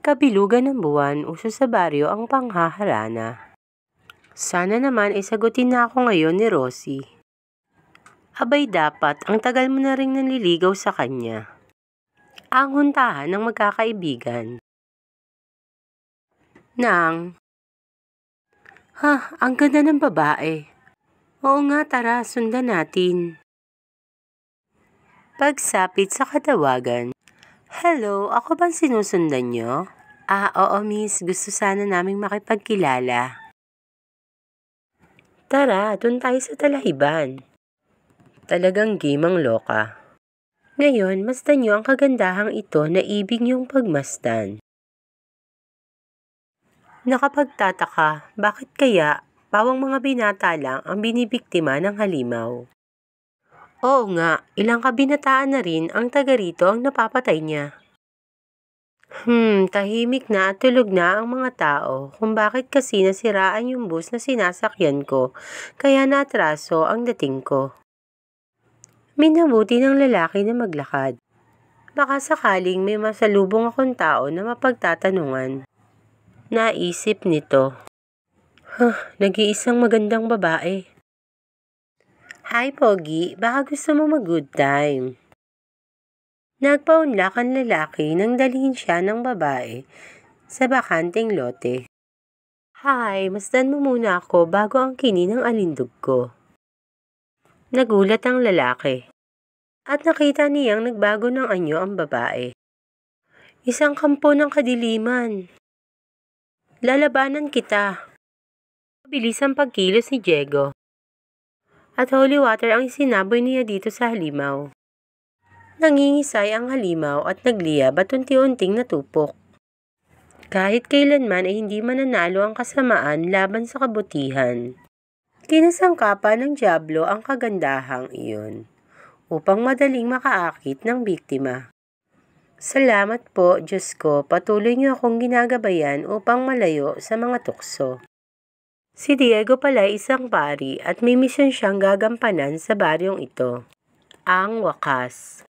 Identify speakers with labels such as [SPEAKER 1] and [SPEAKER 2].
[SPEAKER 1] Kabilugan ng buwan, uso sa baryo ang panghaharana. Sana naman ay sagutin na ako ngayon ni Rosie. Abay dapat, ang tagal mo na ring nanliligaw sa kanya. Ang huntahan ng magkakaibigan. Nang, ang ganda ng babae. Oo nga, tara, sundan natin. Pagsapit sa katawagan. Hello, ako bang sinusundan nyo? Oo miss, gusto sana naming makipagkilala. Tara, dun tayo sa Talahiban. Talagang game ang loka. Ngayon, masdan nyo ang kagandahang ito na ibig niyong pagmasdan. Nakapagtataka, bakit kaya pawang mga binata lang ang binibiktima ng halimaw? Oo nga, ilang kabinataan na rin ang taga rito ang napapatay niya. Tahimik na at tulog na ang mga tao kung bakit kasi nasiraan yung bus na sinasakyan ko, kaya naatraso ang dating ko. Minabuti ng lalaki na maglakad. Baka sakaling may masalubong akong tao na mapagtatanungan. Naisip nito. Nag-iisang magandang babae. Hi Pogi, baka gusto mo mag-good time. Nagpaunlak ang lalaki nang dalhin siya ng babae sa bakanteng lote. Hi, masdan mo muna ako bago ang kini ng alindog ko. Nagulat ang lalaki. At nakita niyang nagbago ng anyo ang babae. Isang kampo ng kadiliman. Lalabanan kita. Mabilis ang pagkilos ni Diego. At holy water ang sinaboy niya dito sa halimaw. Nangingisay ang halimaw at nagliyab at unti-unting natupok. Kahit kailanman ay hindi mananalo ang kasamaan laban sa kabutihan. Kinasangkapan ng Diablo ang kagandahang iyon upang madaling makaakit ng biktima. Salamat po, Diyos ko, patuloy niyo akong ginagabayan upang malayo sa mga tukso. Si Diego pala isang pari at may misyon siyang gagampanan sa baryong ito. Ang wakas.